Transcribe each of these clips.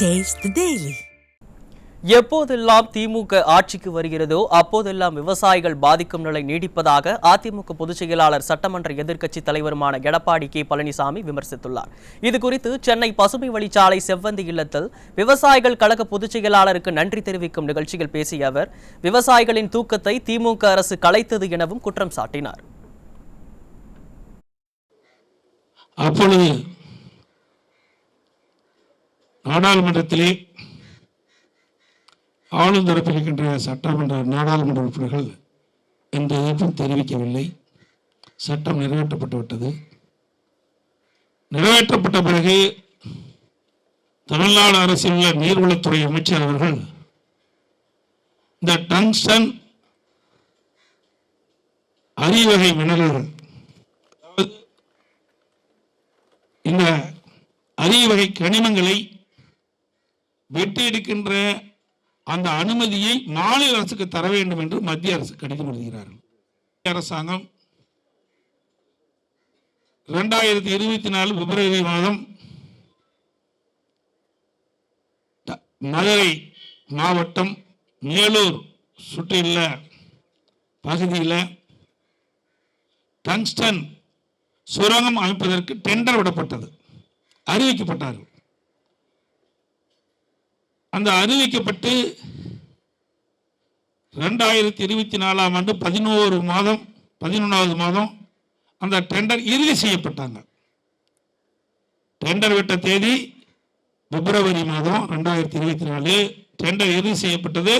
Taste the Daily. எப்போதெல்லாம் திமுக ஆட்சிக்கு வருகிறதோ அப்போதெல்லாம் விவசாயிகள் பாதிக்கும் நிலை நீடிப்பதாக அதிமுக பொதுச் செயலாளர் சட்டமன்ற எதிர்க்கட்சித் தலைவருமான எடப்பாடி கே பழனிசாமி விமர்சித்துள்ளார். இதுகுறித்து சென்னை பசுமை வழிச்சாலை செவ்வந்தி இல்லத்தில் விவசாயிகள் கழக பொதுச் செயலாளருக்கு நன்றி தெரிவிக்கும் நிகழ்ச்சியில் பேசிய அவர் விவசாயிகளின் தூக்கத்தை திமுக அரசு கலைத்தது எனவும் குற்றம் சாட்டினார். அப்பொழுது நாடாளுமன்றத்திலே ஆளும் தரப்பிருக்கின்ற சட்டமன்ற நாடாளுமன்ற உறுப்பினர்கள் எந்த எதிர்ப்பும் தெரிவிக்கவில்லை. சட்டம் நிறைவேற்றப்பட்டுவிட்டது. நிறைவேற்றப்பட்ட பிறகு தமிழ்நாடு அரசில் உள்ள நீர்வளத்துறை அமைச்சர் அவர்கள் இந்த டங்ஸ்டன் அரிவகை மினரல்கள், இந்த அரியவகை கனிமங்களை வெட்டி எடுக்கின்ற அந்த அனுமதியை மாநில அரசுக்கு தர வேண்டும் என்று மத்திய அரசு கடிதம் எழுதுகிறார்கள். அரசாங்கம் 2024 பிப்ரவரி மாதம் மதுரை மாவட்டம் மேலூர் சுற்றியுள்ள பகுதியில் டங்ஸ்டன் சுரங்கம் அமைப்பதற்கு டெண்டர் விடப்பட்டது, அறிவிக்கப்பட்டார்கள். அந்த அறிவிக்கப்பட்டு 2024 ஆண்டு 11வது மாதம் அந்த டெண்டர் இறுதி செய்யப்பட்டாங்க. டெண்டர் விட்ட தேதி பிப்ரவரி மாதம் 2024, டெண்டர் இறுதி செய்யப்பட்டது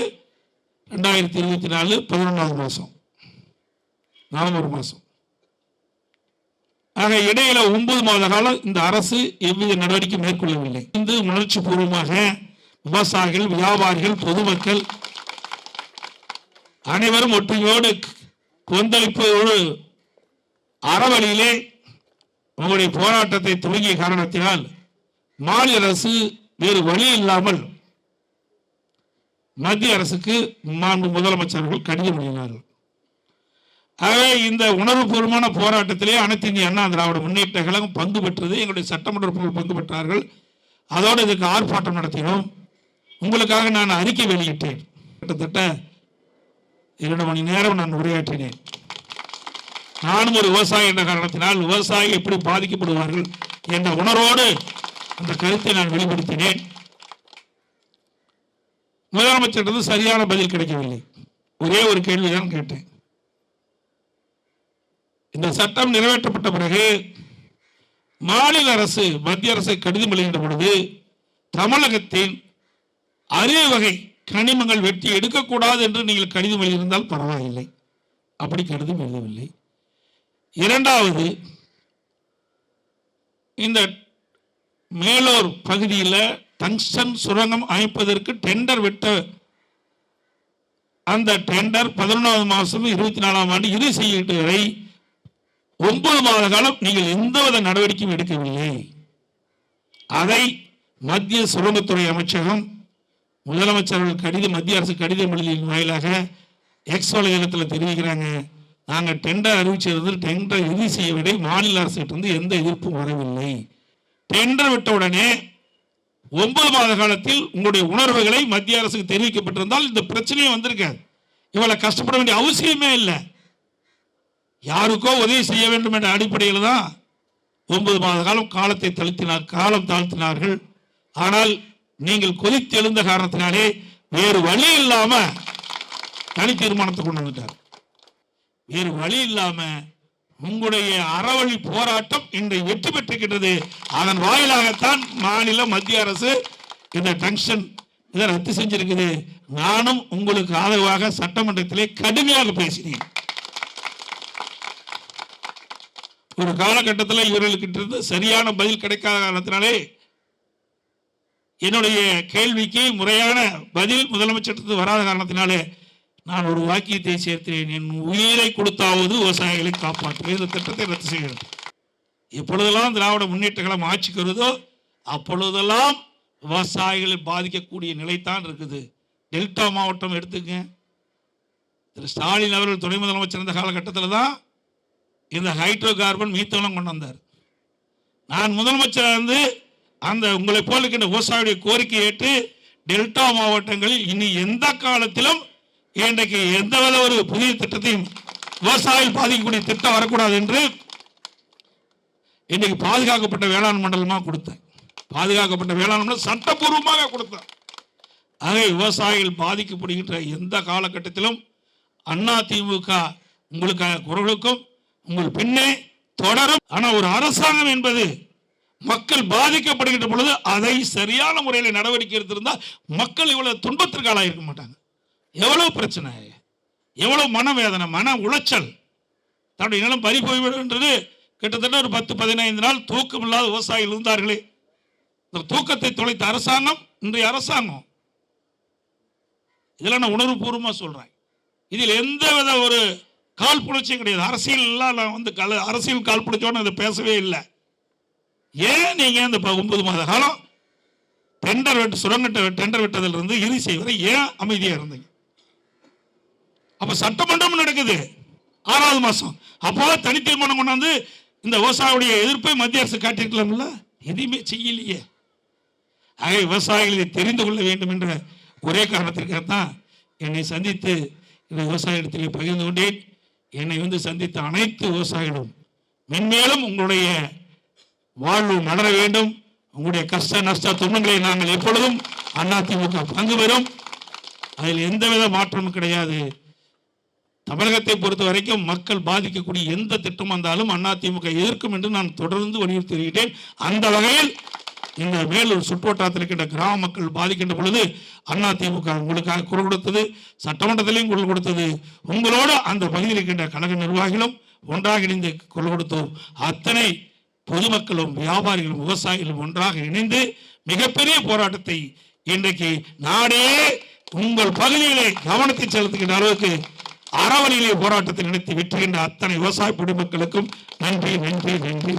2024 11வது மாதம், நவம்பர் மாதம். ஆக இடையில 9 மாத காலம் இந்த அரசு எவ்வித நடவடிக்கை மேற்கொள்ளவில்லை. இந்த உணர்ச்சி பூர்வமாக விவசாயிகள், வியாபாரிகள், பொதுமக்கள் அனைவரும் ஒற்றுமையோடு கொந்தளிப்போடு அறவழியிலே உங்களுடைய போராட்டத்தை துவங்கிய காரணத்தினால் மாநில அரசு வேறு வழி இல்லாமல் மத்திய அரசுக்கு முதலமைச்சர்கள் கடிதம் எழுதினார்கள். ஆகவே இந்த உணர்வுபூர்வமான போராட்டத்திலே அனைத்து இந்திய அண்ணா திராவிட முன்னேற்ற கழகம் பங்கு பெற்றது. எங்களுடைய சட்டமன்ற உறுப்பினர்கள் பங்கு பெற்றார்கள். அதோடு இதுக்கு ஆர்ப்பாட்டம் நடத்தினோம். உங்களுக்காக நான் அறிக்கை வெளியிட்டேன். கிட்டத்தட்ட 2 மணி நேரம் நான் உரையாற்றினேன். நானும் ஒரு விவசாயி என்ற காரணத்தினால் விவசாயி எப்படி பாதிக்கப்படுவார்கள் என்ற உணர்வோடு அந்த கருத்தை நான் வெளிப்படுத்தினேன். முதலமைச்சர் சரியான பதில் கிடைக்கவில்லை. ஒரே ஒரு கேள்விதான் கேட்டேன். இந்த சட்டம் நிறைவேற்றப்பட்ட பிறகு மாநில அரசு மத்திய அரசை கடிதம் எழுதுகின்ற பொழுது தமிழகத்தின் அரிய வகை கனிமங்கள் வெட்டி எடுக்கக்கூடாது என்று நீங்கள் கடிதம் எழுதியிருந்தால் பரவாயில்லை. அப்படி கடிதம் எழுதவில்லை. இரண்டாவது, இந்த மேலூர் பகுதியில் டங்ஸ்டன் சுரங்கம் அமைப்பதற்கு டெண்டர் விட்ட அந்த டெண்டர் 11வது மாதம் 24ஆம் ஆண்டு இறுதி செய்யிட்டு வரை 9 மாத காலம் நீங்கள் எந்தவித நடவடிக்கையும் எடுக்கவில்லை. அதை மத்திய சுரங்கத்துறை அமைச்சகம் முதலமைச்சர்கள் கடிதம், மத்திய அரசு கடிதம் எழுதியின் வாயிலாக எக்ஸ் வலைதளத்தில் தெரிவிக்கிறாங்க. நாங்கள் டெண்டர் அறிவிச்சிருந்து டெண்டர் இறுதி செய்யவில்லை, மாநில அரசிலிருந்து எந்த எதிர்ப்பும் வரவில்லை. டெண்டர் விட்ட உடனே 9 மாத காலத்தில் உங்களுடைய உணர்வுகளை மத்திய அரசுக்கு தெரிவிக்கப்பட்டிருந்தால் இந்த பிரச்சனையே வந்திருக்காது. இவ்வளவு கஷ்டப்பட வேண்டிய அவசியமே இல்லை. யாருக்கோ உதவி செய்ய வேண்டும் என்ற அடிப்படையில் தான் 9 மாத காலம் காலம் தாழ்த்தினார்கள். ஆனால் நீங்கள் கொதித்து எழுந்த காரணத்தினாலே வேறு வழி இல்லாம தனி தீர்மானத்தை கொண்டு வந்துட்டார். வேறு வழி இல்லாம உங்களுடைய அறவழி போராட்டம் இன்று வெற்றி பெற்றிருக்கிறது. அதன் வாயிலாகத்தான் மாநில மத்திய அரசு இந்த டங்ஸ்டன் இதை ரத்து செஞ்சிருக்குது. நானும் உங்களுக்கு ஆதரவாக சட்டமன்றத்திலே கடுமையாக பேசினேன். ஒரு காலகட்டத்தில் இவர்களுக்கு சரியான பதில் கிடைக்காத காரணத்தினாலே என்னுடைய கேள்விக்கு முறையான பதில் முதலமைச்சர் வராத காரணத்தினாலே நான் ஒரு வாக்கியத்தை சேர்த்தேன். என் உயிரை கொடுத்தாவது விவசாயிகளை காப்பாற்றுவேன். இந்த திட்டத்தை ரத்து செய்கிறது. எப்பொழுதெல்லாம் திராவிட முன்னேற்ற கழகம் ஆட்சிக்கு வருதோ அப்பொழுதெல்லாம் விவசாயிகளை பாதிக்கக்கூடிய நிலைத்தான் இருக்குது. டெல்டா மாவட்டம் எடுத்துங்க. திரு ஸ்டாலின் அவர்கள் துணை முதலமைச்சர் இருந்த காலகட்டத்தில் தான் இந்த ஹைட்ரோ கார்பன் மீத்தோனம் கொண்டு வந்தார். நான் முதலமைச்சர் அந்த உங்களை போல இருக்கின்ற விவசாயியுடைய கோரிக்கை ஏற்று டெல்டா மாவட்டங்களில் இனி எந்த காலத்திலும் இன்றைக்கு எந்தவித ஒரு புதிய திட்டத்தையும் விவசாயிகள் பாதிக்கக்கூடிய திட்டம் வரக்கூடாது என்று இன்னைக்கு பாதுகாக்கப்பட்ட வேளாண் மண்டலமா கொடுத்தேன். பாதுகாக்கப்பட்ட வேளாண் மண்டலம் சட்டப்பூர்வமாக கொடுத்தேன். ஆகவே விவசாயிகள் பாதிக்கப்படுகின்ற எந்த காலகட்டத்திலும் அதிமுக உங்களுக்கான குரலுக்கும் உங்கள் பின்னே தொடரும். ஆனால் ஒரு அரசாங்கம் என்பது மக்கள் பாதிக்கப்படுகின்ற பொழுது அதை சரியான முறையில் நடவடிக்கை எடுத்திருந்தால் மக்கள் இவ்வளவு துன்பத்திற்கு ஆளாயிருக்க மாட்டாங்க. எவ்வளவு பிரச்சனை, எவ்வளவு மனவேதனை, மன உளைச்சல், தன்னுடைய நிலம் பறி போய்விடுன்றது. கிட்டத்தட்ட ஒரு 10-15 நாள் தூக்கம் இல்லாத விவசாயிகள் இருந்தார்களே. இந்த தூக்கத்தை தொலைத்த அரசாங்கம் இன்றைய அரசாங்கம். இதெல்லாம் நான் உணர்வுபூர்வமாக சொல்றேன். இதில் எந்தவித ஒரு காழ்ப்புணர்ச்சியும் கிடையாது. அரசியல் நான் வந்து அரசியல் காழ்ப்புணர்ச்சியோன்னு அதை பேசவே இல்லை. ஏன் நீங்க இந்த 9 மாத காலம் டெண்டர் விட்டதில் இருந்து இறுதி செய்வதை ஏன் அமைதியா இருந்தீங்க? அப்ப சட்டமன்றம் நடக்குது 6வது மாசம். அப்போ தனி தீர்மானம் கொண்டாந்து இந்த விவசாயியுடைய எதிர்ப்பை மத்திய அரசு காட்டியிருக்கலாம்ல. எதுவுமே செய்யலையே. ஆக விவசாயிகளை தெரிந்து கொள்ள வேண்டும் என்ற ஒரே காரணத்திற்காகத்தான் என்னை சந்தித்து இந்த விவசாயிடத்திலே பகிர்ந்து கொண்டேன். என்னை வந்து சந்தித்த அனைத்து விவசாயிகளும் மென்மேலும் உங்களுடைய வாழ்வு மலர வேண்டும். உங்களுடைய கஷ்ட நஷ்ட துன்பங்களை நாங்கள் எப்பொழுதும் அதிமுக பங்கு பெறும். அதில் எந்தவித மாற்றமும் கிடையாது. தமிழகத்தை பொறுத்த வரைக்கும் மக்கள் பாதிக்கக்கூடிய எந்த திட்டம் வந்தாலும் அதிமுக எதிர்க்கும் என்று நான் தொடர்ந்து வலியுறுத்தி வருகிறேன். அந்த வகையில் இந்த மேலூர் சுற்றுவட்டாரத்தில் இருக்கின்ற கிராம மக்கள் பாதிக்கின்ற பொழுது அதிமுக உங்களுக்காக குரல் கொடுத்தது, சட்டமன்றத்திலையும் குரல் கொடுத்தது. உங்களோடு அந்த பகுதியில் இருக்கின்ற கழக நிர்வாகிகளும் ஒன்றாக இணைந்து குரல் கொடுத்தோம். அத்தனை பொதுமக்களும் வியாபாரிகளும் விவசாயிகளும் ஒன்றாக இணைந்து மிகப்பெரிய போராட்டத்தை இன்றைக்கு நாடே உங்கள் பகுதியிலே கவனத்தை செலுத்துகின்ற அளவுக்கு அறவழியிலே போராட்டத்தை நடத்தி வெற்றுகின்ற அத்தனை விவசாய குடிமக்களுக்கும் நன்றி நன்றி நன்றி.